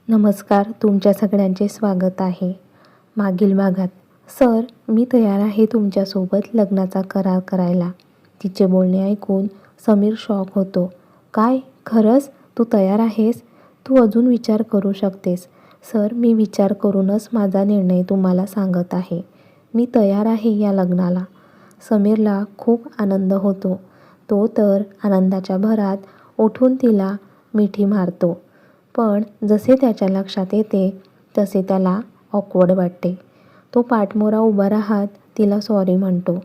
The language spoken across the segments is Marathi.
नमस्कार. तुमच्या सगळ्यांचे स्वागत आहे. मागील भागात, "सर, मी तयार आहे तुमच्यासोबत लग्नाचा करार करायला." तिचे बोलणे ऐकून समीर शॉक होतो. "काय? खरंच? तू तयार आहेस? तू अजून विचार करू शकतेस." "सर, मी विचार करूनच माझा निर्णय तुम्हाला सांगत आहे. मी तयार आहे या लग्नाला." समीरला खूप आनंद होतो. तो तर आनंदाच्या भरात उठून तिला मिठी मारतो. पण जसे त्याच्या लक्षात येते तसे त्याला ऑकवर्ड वाटते. तो पाठमोरा उभा राहत तिला सॉरी म्हणतो.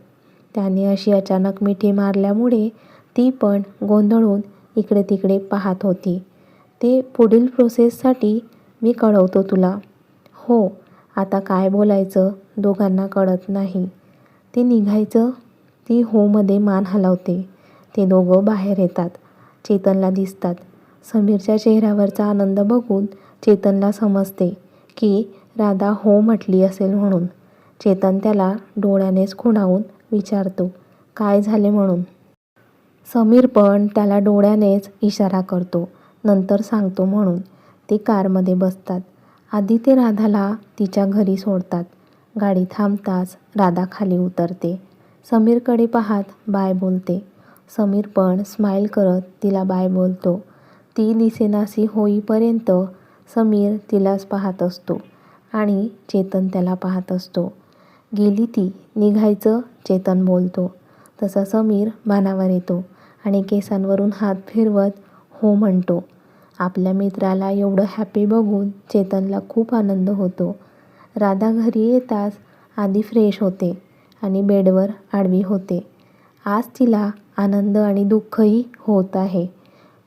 त्याने अशी अचानक मिठी मारल्यामुळे ती पण गोंधळून इकडे तिकडे पाहत होती. "ते पुढील प्रोसेससाठी मी कळवतो तुला." "हो." आता काय बोलायचं दोघांना कळत नाही. "ते निघायचं?" ती होमध्ये मान हलवते. ते दोघं बाहेर येतात. चेतनला दिसतात. समीरच्या चेहऱ्यावरचा आनंद बघून चेतनला समजते की राधा हो म्हटली असेल म्हणून. चेतन त्याला डोळ्यानेच खुणावून विचारतो, "काय झाले म्हणून?" समीर पण त्याला डोळ्यानेच इशारा करतो, "नंतर सांगतो म्हणून." ते कारमध्ये बसतात. आधी ते राधाला तिच्या घरी सोडतात. गाडी थांबताच राधा खाली उतरते. समीरकडे पाहत बाय बोलते. समीर पण स्माईल करत तिला बाय बोलतो. ती दिसेनाशी होईपर्यंत समीर तिलाच पाहत असतो आणि चेतन त्याला पाहत असतो. "गेली ती, निघायचं?" चेतन बोलतो. तसा समीर भानावर येतो आणि केसांवरून हात फिरवत हो म्हणतो. आपल्या मित्राला एवढं हॅपी बघून चेतनला खूप आनंद होतो. राधा घरी येताच आधी फ्रेश होते आणि बेडवर आडवी होते. आज तिला आनंद आणि दुःखही होत आहे.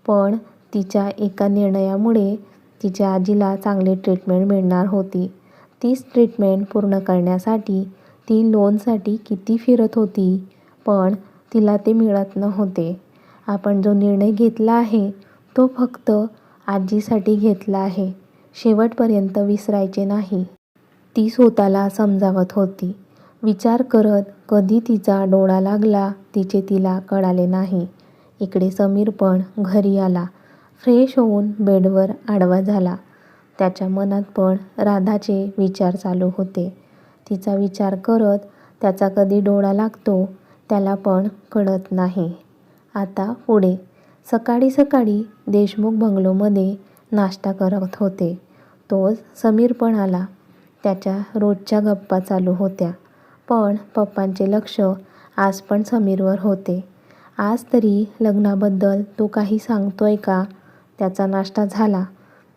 पण तिच्या एका निर्णयामुळे तिच्या आजीला चांगली ट्रीटमेंट मिळणार होती. तीच ट्रीटमेंट पूर्ण करण्यासाठी ती लोनसाठी किती फिरत होती, पण तिला ते मिळत नव्हते. आपण जो निर्णय घेतला आहे तो फक्त आजीसाठी घेतला आहे. शेवटपर्यंत विसरायचे नाही. ती स्वतःला समजावत होती. विचार करत कधी तिचा डोळा लागला तिचे तिला कळाले नाही. इकडे समीर पण घरी आला. फ्रेश होऊन बेडवर आडवा झाला. त्याच्या मनात पण राधाचे विचार चालू होते. तिचा विचार करत त्याचा कधी डोळा लागतो त्याला पण कळत नाही. आता पुढे. सकाळी सकाळी देशमुख बंगलोमध्ये नाश्ता करत होते. तोच समीर पण आला. त्याच्या रोजच्या गप्पा चालू होत्या. पण पप्पांचे लक्ष आज पण समीरवर होते. आज तरी लग्नाबद्दल तो काही सांगतोय का? त्याचा नाश्ता झाला.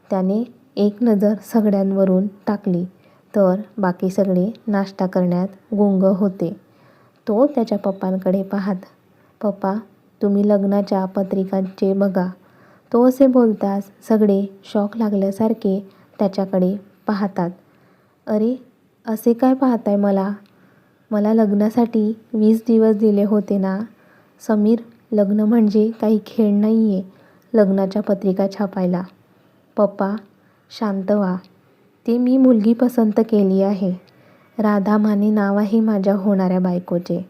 त्याने एक नजर सगळ्यांवरून टाकली तर बाकी सगळे नाश्ता करण्यात गुंग होते. तो त्याच्या पप्पांकडे पाहत, "पप्पा, तुम्ही लग्नाच्या पत्रिकांचे बघा." तो असे बोलताच सगळे शॉक लागल्यासारखे त्याच्याकडे पाहतात. "अरे, असे काय पाहताय मला? मला लग्नासाठी 20 दिवस दिले होते ना?" "समीर, लग्न म्हणजे काही खेळ नाही आहे लग्नाच्या पत्रिका छापायला." "पप्पा, शांत व्हा. ते मी मुलगी पसंत केली आहे. राधा माने नाव आहे माझ्या होणाऱ्या बायकोचे.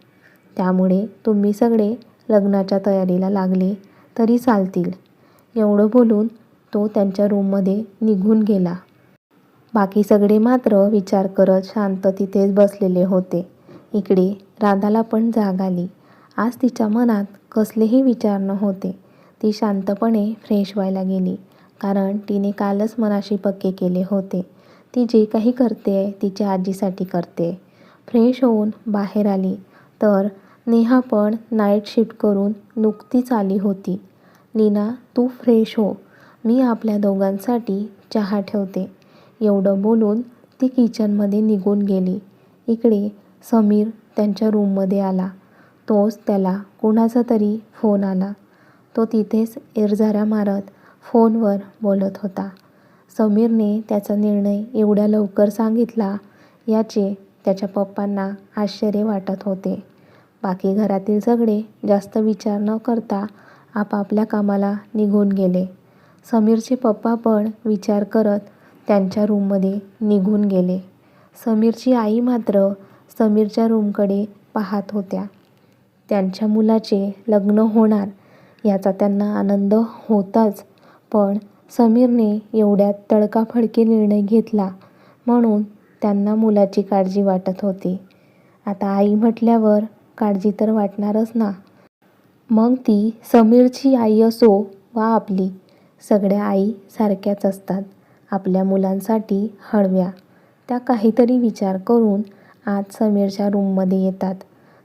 त्यामुळे तुम्ही सगळे लग्नाच्या तयारीला लागले तरी चालतील." एवढं बोलून तो त्यांच्या रूममध्ये निघून गेला. बाकी सगळे मात्र विचार करत शांत तिथेच बसलेले होते. इकडे राधाला पण जाग आली. आज तिच्या मनात कसलेही विचार नव्हते. ती शांतपणे फ्रेश व्हायला गेली. कारण तिने कालच मनाशी पक्के केले होते. ती जे काही करते तिच्या आजीसाठी करते. फ्रेश होऊन बाहेर आली तर नेहा पण नाईट शिफ्ट करून नुकतीच आली होती. "लीना, तू फ्रेश हो. मी आपल्या दोघांसाठी चहा ठेवते." एवढं बोलून ती किचनमध्ये निघून गेली. इकडे समीर त्यांच्या रूममध्ये आला. तोच त्याला कुणाचा तरी फोन आला. तो तिथेच इरझाऱ्या मारत फोनवर बोलत होता. समीरने त्याचा निर्णय एवढ्या लवकर सांगितला याचे त्याच्या पप्पांना आश्चर्य वाटत होते. बाकी घरातील सगळे जास्त विचार न करता आपापल्या कामाला निघून गेले. समीरचे पप्पा पण विचार करत त्यांच्या रूममध्ये निघून गेले. समीरची आई मात्र समीरच्या रूमकडे पाहत होत्या. त्यांच्या मुलाचे लग्न होणार याचा त्यांना आनंद होताच, पण समीरने एवढ्यात तडकाफडकी निर्णय घेतला म्हणून त्यांना मुलाची काळजी वाटत होती. आता आई म्हटल्यावर काळजी तर वाटणारच ना. मग ती समीरची आई असो वा आपली, सगळ्या आई सारख्याच असतात. आपल्या मुलांसाठी हळव्या. त्या काहीतरी विचार करून आज समीरच्या रूममध्ये येतात.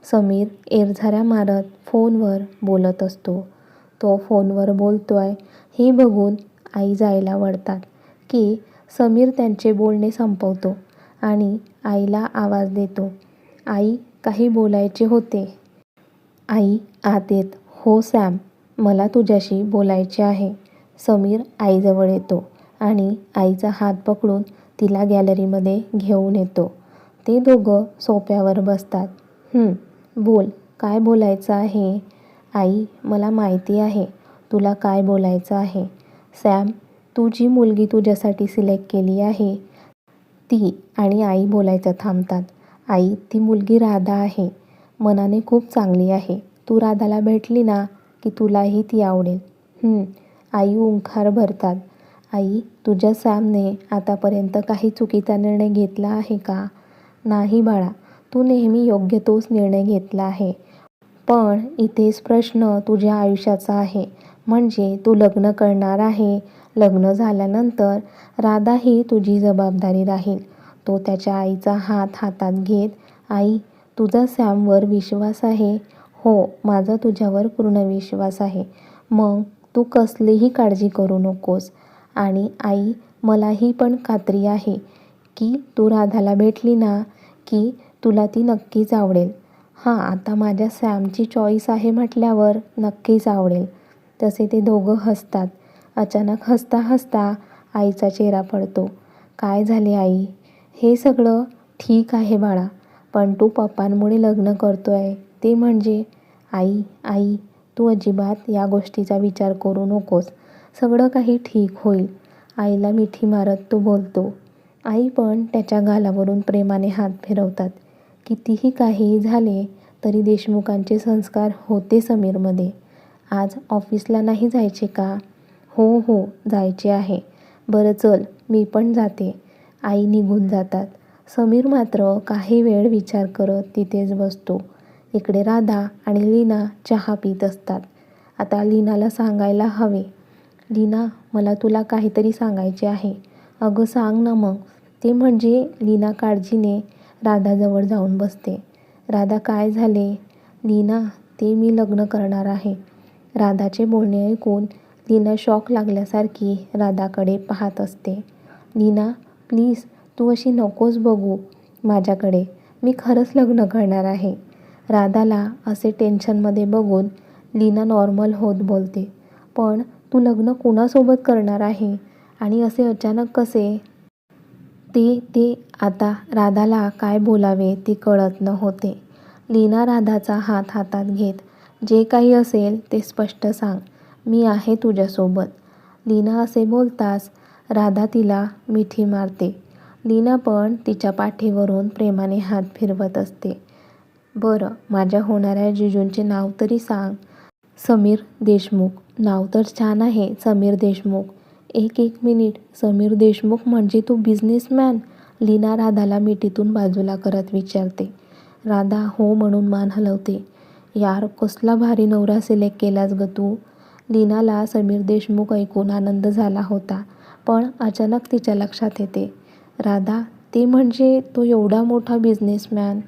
समीर एरझाऱ्या मारत फोनवर बोलत असतो. तो फोनवर बोलतोय हे बघून आई जायला वळतात की समीर त्यांचे बोलणे संपवतो आणि आईला आवाज देतो, आई काही बोलायचे होते. आई आत येत, हो सॅम, मला तुझ्याशी बोलायचे आहे. समीर आईजवळ येतो आणि आईचा हात पकडून तिला गॅलरीमध्ये घेऊन येतो. ते दोघं सोफ्यावर बसतात. बोल, काय बोलायचं आहे? आई, मला माहिती आहे तुला काय बोलायचं आहे. सॅम, तू जी मुलगी तुझ्यासाठी सिलेक्ट केली आहे ती, आणि आई बोलायचं थांबतात. आई, ती मुलगी राधा आहे. मनाने खूप चांगली आहे. तू राधाला भेटली ना की तुलाही ती आवडेल. आई ओंकार भरतात. आई, तुझ्या सॅमने आतापर्यंत काही चुकीचा निर्णय घेतला आहे का? नाही बाळा, तू नेहमी योग्य तोच निर्णय घेतला आहे. पण इथेच प्रश्न तुझ्या आयुष्याचा आहे. म्हणजे तू लग्न करणार आहे. लग्न झाल्यानंतर राधा ही तुझी जबाबदारी राहील. तो त्याच्या आईचा हात हातात घेत, आई, तुझा सॅमवर विश्वास आहे? हो, माझा तुझ्यावर पूर्ण विश्वास आहे. मग तू कसलीही काळजी करू नकोस. आणि आई, मलाही पण खात्री आहे की तू राधाला भेटली ना की तुला ती नक्कीच आवडेल. आता माझ्या सॅमची चॉईस आहे म्हटल्यावर नक्कीच आवडेल. तसे ते दोघं हसतात. अचानक हसता हसता आईचा चेहरा पडतो. काय झाले आई? हे सगळं ठीक आहे बाळा, पण तू पप्पांमुळे लग्न करतोय ते म्हणजे? आई, तू अजिबात या गोष्टीचा विचार करू नकोस. सगळं काही ठीक होईल. आईला मिठी मारत तो बोलतो. आई पण त्याच्या गालावरून प्रेमाने हात फिरवतात. कितीही काही झाले तरी देशमुखांचे संस्कार होते समीरमध्ये. आज ऑफिसला नाही जायचे का? हो, जायचे आहे. बरं चल, मी पण जाते. आई निघून जातात. समीर मात्र काही वेळ विचार करत तिथेच बसतो. इकडे राधा आणि लीना चहा पीत असतात. आता लीनाला सांगायला हवे. लीना, मला तुला काहीतरी सांगायचे आहे. अगं सांग ना मग. ते म्हणजे लीना काळजीने राधाजवळ जाऊन बसते. राधा, काय झाले? लीना, ते मी लग्न करणार आहे. राधाचे बोलणे ऐकून लीना शॉक लागल्यासारखी राधाकडे पाहत असते. लीना, प्लीज तू अशी नकोस बघू माझ्याकडे. मी खरंच लग्न करणार आहे. राधाला असे टेन्शनमध्ये बघून लीना नॉर्मल होत बोलते. पण तू लग्न कोणासोबत करणार आहे? आणि असे अचानक कसे? ते आता राधाला काय बोलावे ते कळत नव्हते. लीना राधाचा हात हातात घेत, जे काही असेल ते स्पष्ट सांग. मी आहे तुझ्यासोबत. लीना असे बोलताच राधा तिला मिठी मारते. लीना पण तिच्या पाठीवरून प्रेमाने हात फिरवत असते. बरं, माझ्या होणाऱ्या जिजूंचे नाव तरी सांग. समीर देशमुख. नाव तर छान आहे, समीर देशमुख. एक मिनिट, समीर देशमुख म्हणजे तू बिझनेसमॅन? लीना राधाला मिठीतून बाजूला करत विचारते. राधा हो म्हणून मान हलवते. यार, कसला भारी नवरा सिलेक्ट केलास ग तू. लीनाला समीर देशमुख ऐकून आनंद झाला होता, पण अचानक तिच्या लक्षात येते, राधा, ते म्हणजे तो एवढा मोठा बिझनेसमॅन.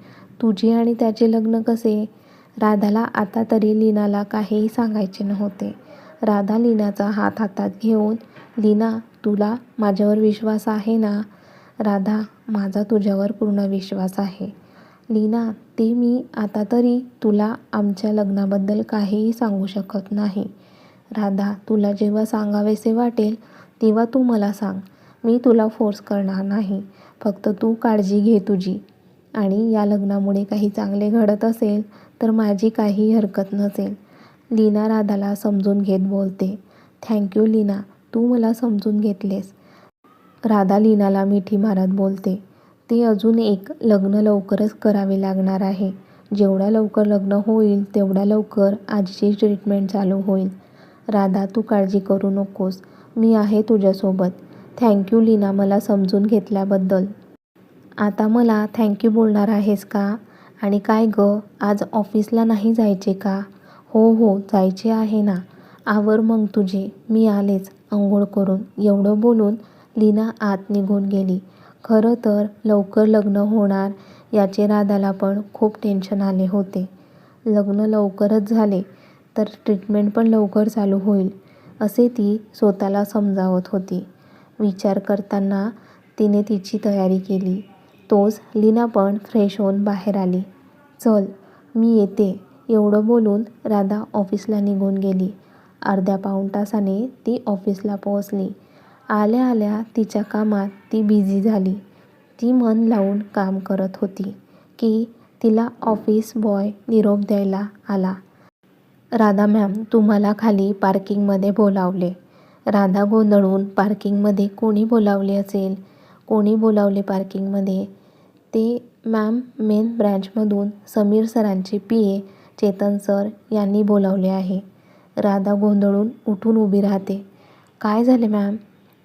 तुझे आणि त्याचे लग्न कसे? राधाला आता तरी लीनाला काहीही सांगायचे नव्हते. राधा लीनाचा हात हातात घेऊन, लीना, तुला माझ्यावर विश्वास आहे ना? राधा, माझा तुझ्यावर पूर्ण विश्वास आहे. लीना, ते मी आता तरी तुला आमच्या लग्नाबद्दल काहीही सांगू शकत नाही. राधा, तुला जेव्हा सांगावेसे वाटेल तेव्हा तू मला सांग. मी तुला फोर्स करणार नाही. फक्त तू काळजी घे तुझी. आणि या लग्नामुळे काही चांगले घडत असेल तर माझी काही हरकत नसेल. लीना राधाला समजून घेत बोलते. थँक्यू लीना, तू मला समजून घेतलेस. राधा लीनाला मिठी मारत बोलते. ते अजून एक, लग्न लवकरच करावे लागणार आहे. जेवढ्या लवकर लग्न होईल तेवढ्या लवकर आजीची ट्रीटमेंट चालू होईल. राधा, तू काळजी करू नकोस. मी आहे तुझ्यासोबत. थँक्यू लीना मला समजून घेतल्याबद्दल. आता मला थँक्यू बोलणार आहेस का? आणि काय गं, आज ऑफिसला नाही जायचे का? हो हो जायचे आहे ना. आवर मग तुझे, मी आलेच अंघोळ करून. एवढं बोलून लीना आत निघून गेली. खरं तर लवकर लग्न होणार याचे राधाला पण खूप टेन्शन आले होते. लग्न लवकरच झाले तर ट्रीटमेंट पण लवकर चालू होईल असे ती स्वतःला समजावत होती. विचार करताना तिने तिची तयारी केली. तोच लीना पण फ्रेश होऊन बाहेर आली. चल मी येते एवढं बोलून राधा ऑफिसला निघून गेली. अर्ध्या पाऊण तासाने ती ऑफिसला पोहोचली. आल्या आल्या तिच्या कामात ती बिझी झाली. ती मन लावून काम करत होती की तिला ऑफिस बॉय निरोप द्यायला आला. राधा मॅम तुम्हाला खाली पार्किंगमध्ये बोलावले. राधा गोंधळून पार्किंगमध्ये कोणी बोलावले असेल? कोणी बोलावले पार्किंगमध्ये? ते मॅम मेन ब्रँचमधून समीर सरांचे पी.ए. चेतन सर यांनी बोलावले आहे. राधा गोंधळून उठून उभी राहते. काय झाले मॅम?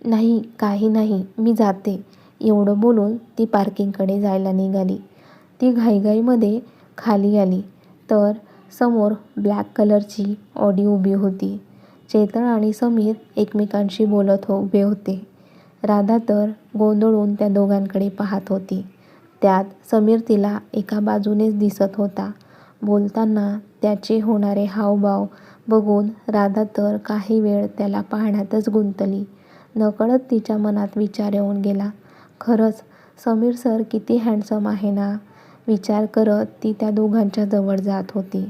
नाही काही नाही मी जाते एवढं बोलून ती पार्किंगकडे जायला निघाली. ती घाईघाईमध्ये खाली आली तर समोर ब्लॅक कलरची ऑडी उभी होती. चेतन आणि समीर एकमेकांशी बोलत उभे होते. राधा तर गोंधळून त्या दोघांकडे पाहत होती. त्यात समीर तिला एका बाजूनेच दिसत होता. बोलताना त्याचे होणारे हावभाव बघून राधा तर काही वेळ त्याला पाहण्यातच गुंतली. नकळत तिच्या मनात विचार येऊन गेला, खरंच समीर सर किती हँडसम आहे ना. विचार करत ती त्या दोघांच्या जवळ जात होती.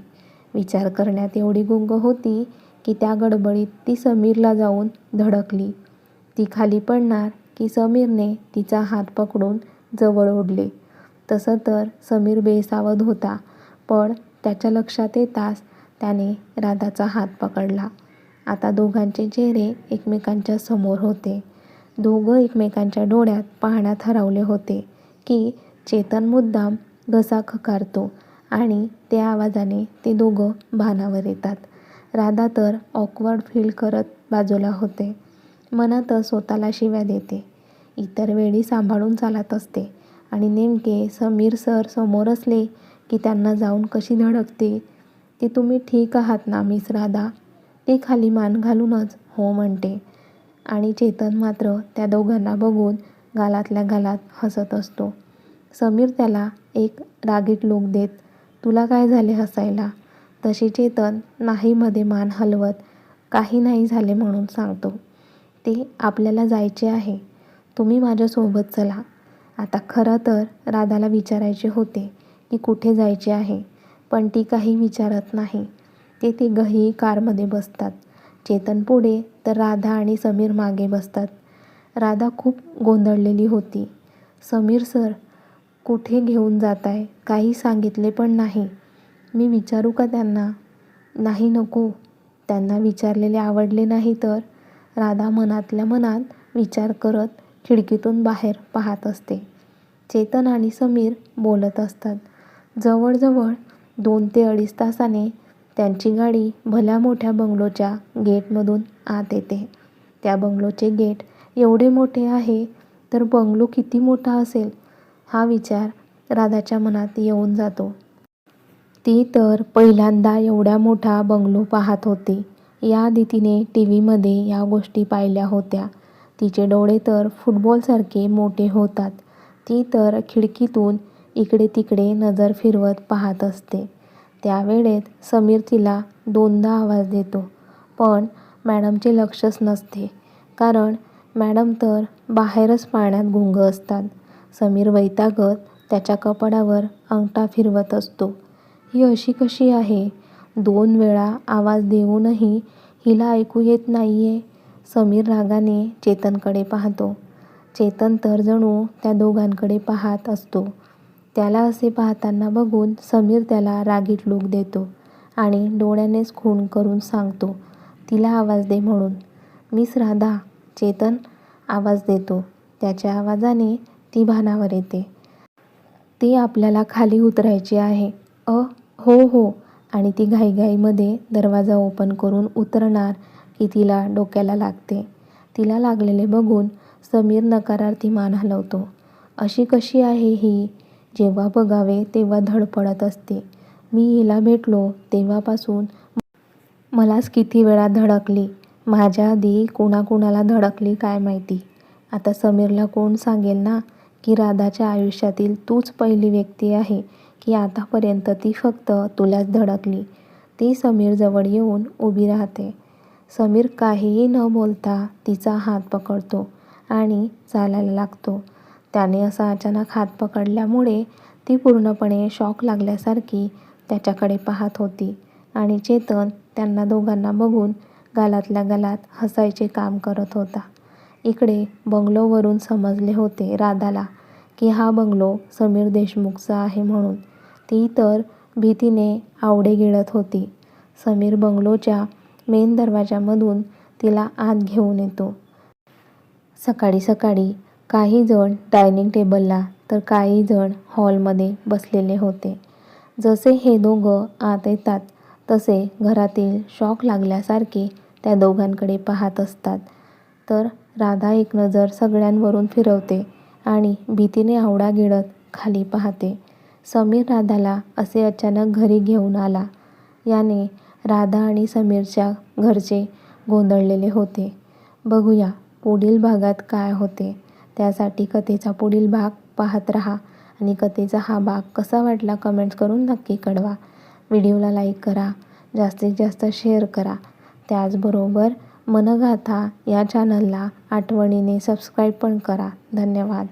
विचार करण्यात एवढी गुंग होती की त्या गडबडीत ती समीरला जाऊन धडकली. ती खाली पडणार की समीरने तिचा हात पकडून जवळ ओढले. तसं तर समीर बेसावध होता, पण त्याच्या लक्षात येताच त्याने राधाचा हात पकडला. आता दोघांचे चेहरे एकमेकांच्या समोर होते. दोघं एकमेकांच्या डोळ्यात पाहण्यात हरवले होते की चेतन मुद्दाम घसा खकारतो आणि त्या आवाजाने ते दोघं भानावर येतात. राधा तर ऑकवर्ड फील करत बाजूला होते. मनातच स्वतःला शिव्या देते. इतर वेळी सांभाळून चालत असते आणि नेमके समीर सर समोर असले की त्यांना जाऊन कशी धडकते. ती तुम्ही ठीक आहात ना मिस राधा? ती खाली मान घालूनच हो म्हणते आणि चेतन मात्र त्या दोघांना बघून गालातल्या गालात हसत असतो. समीर त्याला एक रागीट लूक देत, तुला काय झाले हसायला? तशी चेतन नाही मध्ये मान हलवत काही नाही झाले म्हणून सांगतो. ते आपल्याला जायचे आहे. तुम्ही माझ्यासोबत चला. आता खरं तर राधाला विचारायचे होते की कुठे जायचे आहे, पण ती काही विचारत नाही. ते तिघंही कारमध्ये बसतात. चेतन पुढे तर राधा आणि समीर मागे बसतात. राधा खूप गोंधळलेली होती. समीर सर कुठे घेऊन जाताय? काही सांगितले पण नाही. मी विचारू का त्यांना? नाही नको. त्यांना विचारलेले आवडले नाही तर? राधा मनातल्या मनात विचार करत खिडकीतून बाहेर पाहत असते. चेतन आणि समीर बोलत असतात. जवळजवळ 2 ते 2.5 तासाने त्यांची गाडी भल्या मोठ्या बंगलोच्या गेटमधून आत येते. त्या बंगलोचे गेट एवढे मोठे आहे तर बंगलो किती मोठा असेल हा विचार राधाच्या मनात येऊन जातो. ती तर पहिल्यांदा एवढा मोठा बंगलो पाहत होती. याआधी तिने टीव्हीमध्ये या गोष्टी पाहिल्या होत्या. तिचे डोळे तर फुटबॉलसारखे मोठे होतात. ती तर खिडकीतून इकडे तिकडे नजर फिरवत पाहत असते. त्यावेळेत समीर तिला 2दा आवाज देतो, पण मॅडमचे लक्षच नसते, कारण मॅडम तर बाहेरच पाण्यात गुंग असतात. समीर वैतागत त्याच्या कपाळावर अंगठा फिरवत असतो. ही अशी कशी आहे? 2 वेळा आवाज देऊनही हिला ऐकू येत नाहीये. समीर रागाने चेतनकडे पाहतो. चेतन तर जणू त्या दोघांकडे पाहत असतो. त्याला असे पाहताना बघून समीर त्याला रागीट लूक देतो आणि डोळ्यानेच खून करून सांगतो, तिला आवाज दे म्हणून. मिस राधा, चेतन आवाज देतो. त्याच्या आवाजाने ती भानावर येते. ती आपल्याला खाली उतरायची आहे. हो हो. आणि ती घाईघाईमध्ये दरवाजा ओपन करून उतरणार की तिला डोक्याला लागते. तिला लागलेले बघून समीर नकारार्थी मान हलवतो. अशी कशी आहे ही? जेव्हा बघावे तेव्हा धडपडत असते. मी हिला भेटलो तेव्हापासून मलाच किती वेळा धडकली. माझ्या आधी कुणाकुणाला धडकली काय माहिती. आता समीरला कोण सांगेल ना की राधाच्या आयुष्यातील तूच पहिली व्यक्ती आहे की आतापर्यंत ती फक्त तुलाच धडकली. ती समीरजवळ येऊन उभी राहते. समीर काहीही न बोलता तिचा हात पकडतो आणि चालायला लागतो. त्याने असा अचानक हात पकडल्यामुळे ती पूर्णपणे शॉक लागल्यासारखी त्याच्याकडे पाहत होती आणि चेतन त्यांना दोघांना बघून गालातल्या गालात हसायचे काम करत होता. इकडे बंगलोवरून समजले होते राधाला की हा बंगलो समीर देशमुखचा आहे म्हणून. ती तर भीतीने आवडे गिळत होती. समीर बंगलोच्या मेन दरवाजामधून तिला आत घेऊन येतो. सकाळी सकाळी काही जण डायनिंग टेबलला तर काही जण हॉलमध्ये बसलेले होते. जसे हे दोघं आत येतात तसे घरातील शॉक लागल्यासारखे त्या दोघांकडे पाहत असतात. तर राधा एक नजर सगळ्यांवरून फिरवते आणि भीतीने आवडा गिळत खाली पाहते. समीर राधाला असे अचानक घरी घेऊन आला याने राधा आणि समीरच्या घरचे गोंधळलेले होते. बघूया पुढील भागात काय होते. त्यासाठी कथेचा पुढील भाग पाहत राहा आणि कथेचा हा भाग कसा वाटला कमेंट्स करून नक्की कळवा. व्हिडिओला लाईक करा, जास्तीत जास्त शेअर करा. त्याचबरोबर मनगाथा या चॅनलला आठवणीने सबस्क्राईब पण करा. धन्यवाद.